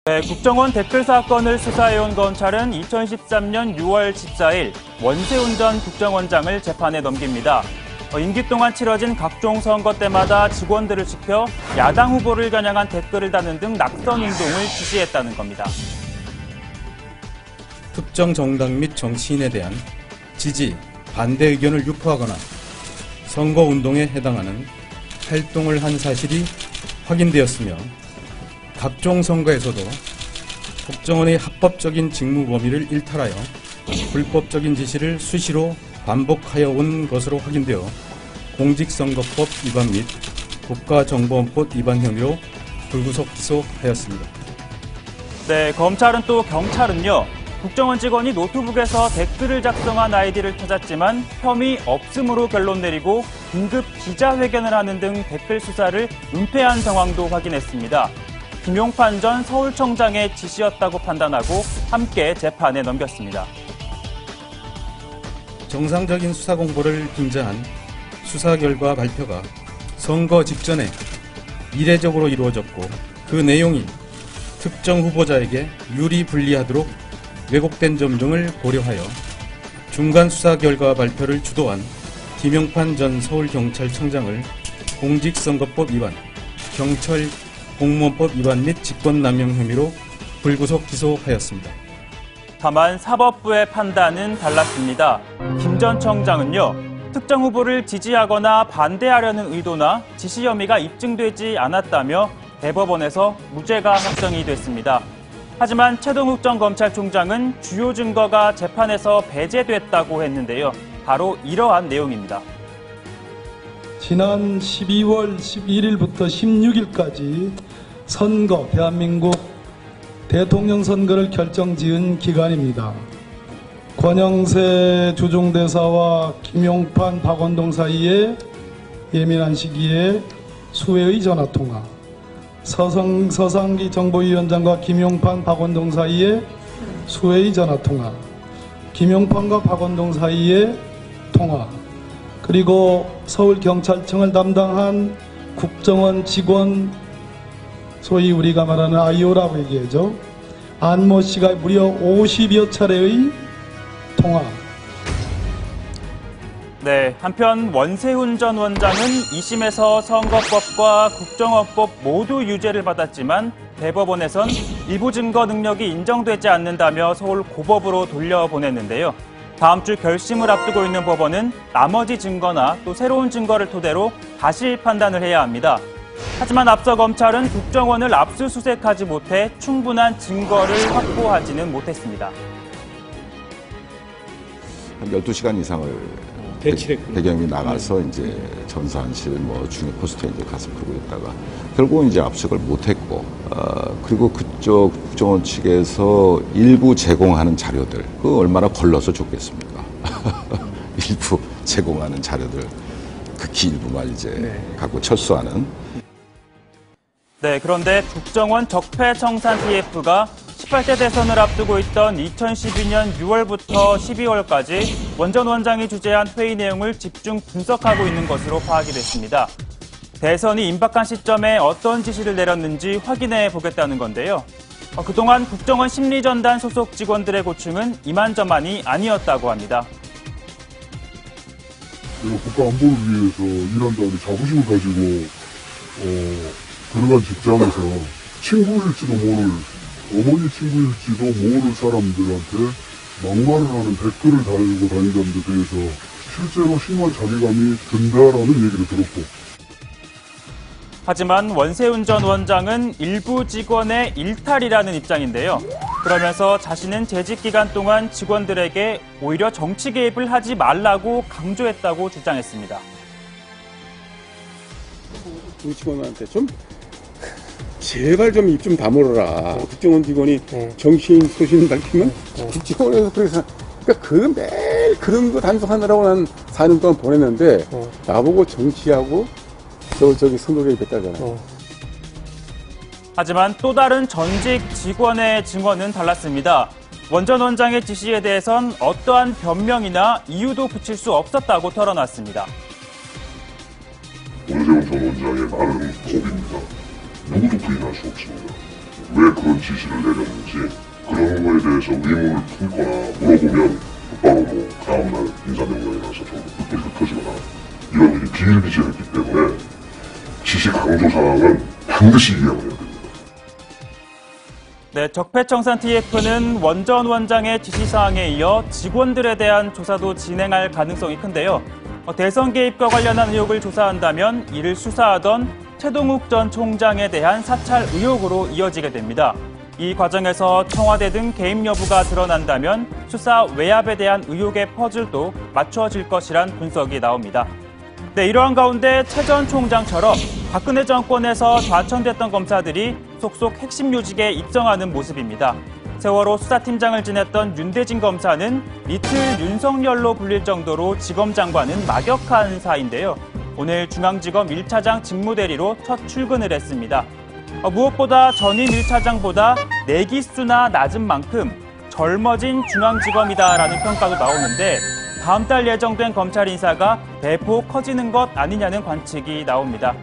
네, 국정원 댓글 사건을 수사해온 검찰은 2013년 6월 14일 원세훈 전 국정원장을 재판에 넘깁니다. 임기 동안 치러진 각종 선거 때마다 직원들을 시켜 야당 후보를 겨냥한 댓글을 다는 등 낙선 운동을 지시했다는 겁니다. 특정 정당 및 정치인에 대한 지지, 반대 의견을 유포하거나 선거운동에 해당하는 활동을 한 사실이 확인되었으며 각종 선거에서도 국정원의 합법적인 직무 범위를 일탈하여 불법적인 지시를 수시로 반복하여 온 것으로 확인되어 공직선거법 위반 및 국가정보원법 위반 혐의로 불구속 기소하였습니다. 네, 검찰은 또 경찰은요. 국정원 직원이 노트북에서 댓글을 작성한 아이디를 찾았지만 혐의 없음으로 결론 내리고 긴급 기자회견을 하는 등 댓글 수사를 은폐한 정황도 확인했습니다. 김용판 전 서울청장의 지시였다고 판단하고 함께 재판에 넘겼습니다. 정상적인 수사 공보를 빙자한 수사 결과 발표가 선거 직전에 이례적으로 이루어졌고 그 내용이 특정 후보자에게 유리 불리하도록 왜곡된 점 등을 고려하여 중간 수사 결과 발표를 주도한 김용판 전 서울경찰청장을 공직선거법 위반, 경찰 공무원법 위반 및 직권남용 혐의로 불구속 기소하였습니다. 다만 사법부의 판단은 달랐습니다. 김 전 청장은요. 특정 후보를 지지하거나 반대하려는 의도나 지시 혐의가 입증되지 않았다며 대법원에서 무죄가 확정이 됐습니다. 하지만 최동욱 전 검찰총장은 주요 증거가 재판에서 배제됐다고 했는데요. 바로 이러한 내용입니다. 지난 12월 11일부터 16일까지 선거, 대한민국 대통령 선거를 결정지은 기간입니다. 권영세 주중대사와 김용판, 박원동 사이에 예민한 시기에 수회의 전화통화, 서상기 정보위원장과 김용판, 박원동 사이에 수회의 전화통화, 김용판과 박원동 사이에 통화, 그리고 서울경찰청을 담당한 국정원 직원, 소위 우리가 말하는 아이오라고 얘기하죠. 안모 씨가 무려 50여 차례의 통화. 네, 한편 원세훈 전 원장은 2심에서 선거법과 국정원법 모두 유죄를 받았지만 대법원에선 일부 증거 능력이 인정되지 않는다며 서울 고법으로 돌려보냈는데요. 다음 주 결심을 앞두고 있는 법원은 나머지 증거나 또 새로운 증거를 토대로 다시 판단을 해야 합니다. 하지만 앞서 검찰은 국정원을 압수수색하지 못해 충분한 증거를 확보하지는 못했습니다. 한 12시간 이상을 배경이 나가서 이제 전산실 중에 포스트에 이제 가서 그러고 있다가 결국은 이제 압수를 못했고 그리고 그쪽 국정원 측에서 일부 제공하는 자료들 그 얼마나 걸러서 줬겠습니까? 일부 제공하는 자료들 극히 일부만 이제 갖고 철수하는. 네, 그런데 국정원 적폐청산 TF가 18대 대선을 앞두고 있던 2012년 6월부터 12월까지 원 전 원장이 주재한 회의 내용을 집중 분석하고 있는 것으로 파악이 됐습니다. 대선이 임박한 시점에 어떤 지시를 내렸는지 확인해 보겠다는 건데요. 그동안 국정원 심리전단 소속 직원들의 고충은 이만저만이 아니었다고 합니다. 내가 국가 안보를 위해서 일한다는 자부심을 가지고 들어간 직장에서 친구일지도 모를, 어머니 친구일지도 모를 사람들한테 막말을 하는 댓글을 달고 다니는 데 대해서 실제로 심한 자괴감이 든다라는 얘기를 들었고. 하지만 원세훈 전 원장은 일부 직원의 일탈이라는 입장인데요. 그러면서 자신은 재직 기간 동안 직원들에게 오히려 정치 개입을 하지 말라고 강조했다고 주장했습니다. 우리 직원한테 제발 좀 입 좀 다물어라. 국정원 직원이 정치인 소신 밝히면 국정원에서 그러니까 매일 그런 거 단속하느라고 난 4년 동안 보냈는데 나보고 정치하고 저기 선거 개입했다잖아요. 하지만 또 다른 전직 직원의 증언은 달랐습니다. 원 전 원장의 지시에 대해선 어떠한 변명이나 이유도 붙일 수 없었다고 털어놨습니다. 원세훈 전 원장의 말은 법입니다. 누구도 부인할 수 없습니다. 왜 그런 지시를 내렸는지 그런 거에 대해서 의문을 품거나 물어보면 곧바로 뭐 다음날 인사명령이라서 좀 흩어지거나 이런 일이 비일비재했기 때문에 지시 강조사항은 반드시 이행을 해야 됩니다. 네, 적폐청산 TF는 원전 원장의 지시사항에 이어 직원들에 대한 조사도 진행할 가능성이 큰데요. 대선 개입과 관련한 의혹을 조사한다면 이를 수사하던 최동욱 전 총장에 대한 사찰 의혹으로 이어지게 됩니다. 이 과정에서 청와대 등 개입 여부가 드러난다면 수사 외압에 대한 의혹의 퍼즐도 맞춰질 것이란 분석이 나옵니다. 네, 이러한 가운데 최 전 총장처럼 박근혜 정권에서 좌천됐던 검사들이 속속 핵심 요직에 입성하는 모습입니다. 세월호 수사팀장을 지냈던 윤대진 검사는 리틀 윤석열로 불릴 정도로 지검장과는 막역한 사이인데요. 오늘 중앙지검 1차장 직무대리로 첫 출근을 했습니다. 무엇보다 전임 1차장보다 내기수나 낮은 만큼 젊어진 중앙지검이다라는 평가도 나오는데 다음 달 예정된 검찰 인사가 대폭 커지는 것 아니냐는 관측이 나옵니다.